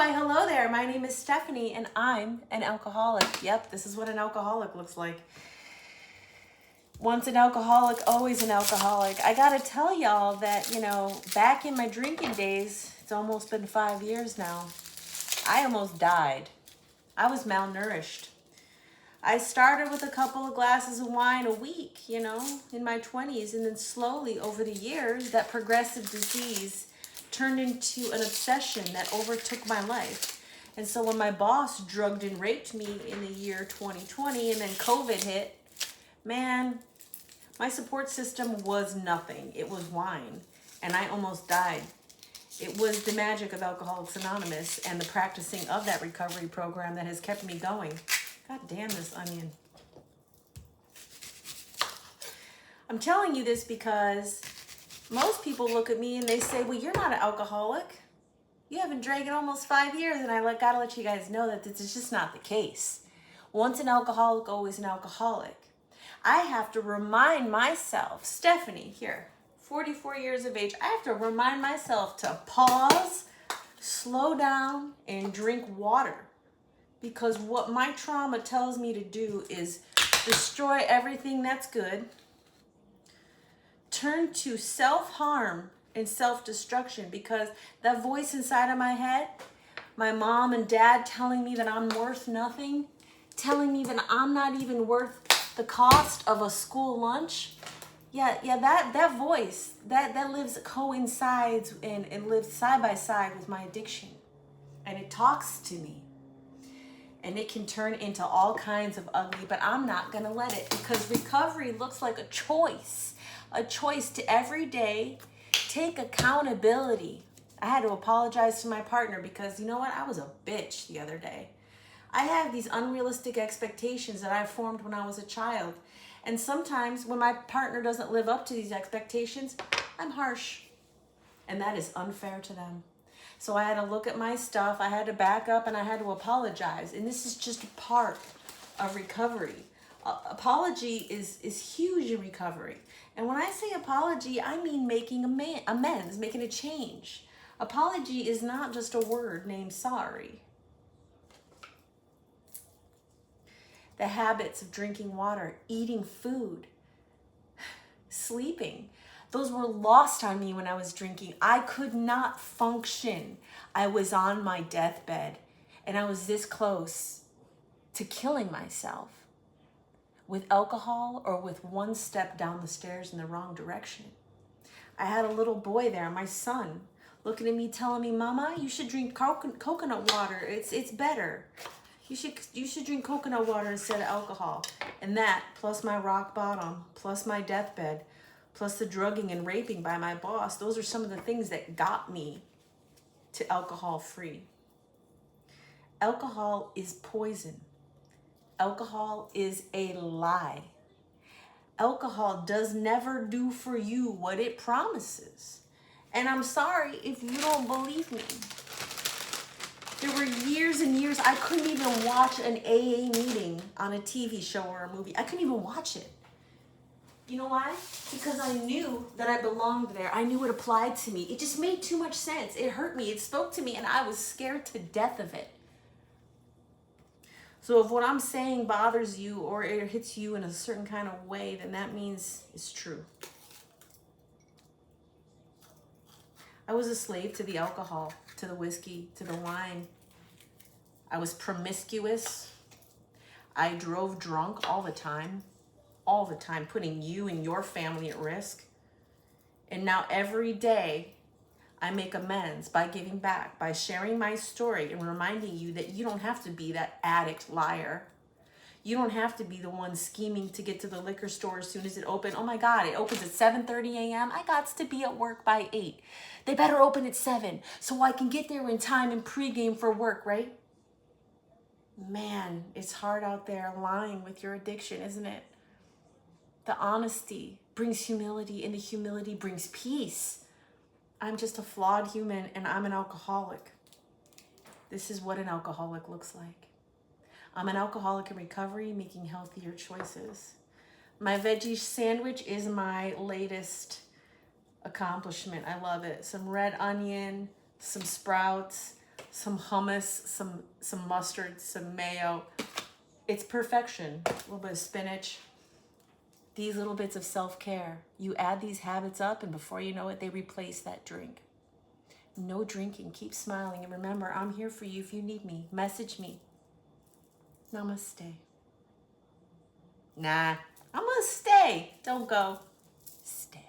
Why, hello there. My name is Stephanie, and I'm an alcoholic. Yep, this is what an alcoholic looks like. Once an alcoholic, always an alcoholic. I gotta tell y'all that, back in my drinking days, it's almost been 5 years now, I almost died. I was malnourished. I started with a couple of glasses of wine a week, in my 20s, and then slowly over the years, that progressive disease turned into an obsession that overtook my life. And so when my boss drugged and raped me in the year 2020 and then COVID hit, man, my support system was nothing. It was wine, and I almost died. It was the magic of Alcoholics Anonymous and the practicing of that recovery program that has kept me going. God damn this onion. I'm telling you this because most people look at me and they say, well, you're not an alcoholic. You haven't drank in almost 5 years. And I gotta let you guys know that this is just not the case. Once an alcoholic, always an alcoholic. I have to remind myself, Stephanie, here, 44 years of age, I have to remind myself to pause, slow down, and drink water. Because what my trauma tells me to do is destroy everything that's good, turn to self-harm and self-destruction, because that voice inside of my head, my mom and dad telling me that I'm worth nothing, telling me that I'm not even worth the cost of a school lunch. That voice, that lives, coincides and lives side by side with my addiction. And it talks to me. And it can turn into all kinds of ugly, but I'm not gonna let it, because recovery looks like a choice to every day take accountability. I had to apologize to my partner because, you know what, I was a bitch the other day. I have these unrealistic expectations that I formed when I was a child. And sometimes when my partner doesn't live up to these expectations, I'm harsh. And that is unfair to them. So I had to look at my stuff, I had to back up, and I had to apologize. And this is just a part of recovery. Apology is huge in recovery. And when I say apology, I mean making amends, making a change. Apology is not just a word named sorry. The habits of drinking water, eating food, sleeping, those were lost on me when I was drinking. I could not function. I was on my deathbed, and I was this close to killing myself with alcohol or with one step down the stairs in the wrong direction. I had a little boy there, my son, looking at me, telling me, Mama, you should drink coconut water. It's better. You should drink coconut water instead of alcohol. And that, plus my rock bottom, plus my deathbed, plus the drugging and raping by my boss, those are some of the things that got me to alcohol free. Alcohol is poison. Alcohol is a lie. Alcohol does never do for you what it promises. And I'm sorry if you don't believe me. There were years and years I couldn't even watch an AA meeting on a TV show or a movie. I couldn't even watch it. You know why? Because I knew that I belonged there. I knew it applied to me. It just made too much sense. It hurt me. It spoke to me, and I was scared to death of it. So if what I'm saying bothers you or it hits you in a certain kind of way, then that means it's true. I was a slave to the alcohol, to the whiskey, to the wine. I was promiscuous. I drove drunk all the time, putting you and your family at risk. And now every day, I make amends by giving back, by sharing my story and reminding you that you don't have to be that addict liar. You don't have to be the one scheming to get to the liquor store as soon as it opens. Oh my God, it opens at 7:30 a.m. I got to be at work by 8. They better open at 7 so I can get there in time and pregame for work, right? Man, it's hard out there lying with your addiction, isn't it? The honesty brings humility, and the humility brings peace. I'm just a flawed human, and I'm an alcoholic. This is what an alcoholic looks like. I'm an alcoholic in recovery, making healthier choices. My veggie sandwich is my latest accomplishment. I love it. Some red onion, some sprouts, some hummus, some mustard, some mayo. It's perfection. A little bit of spinach. These little bits of self-care. You add these habits up, and before you know it, they replace that drink. No drinking. Keep smiling. And remember, I'm here for you if you need me. Message me. Namaste. Nah, I'm gonna stay. Don't go. Stay.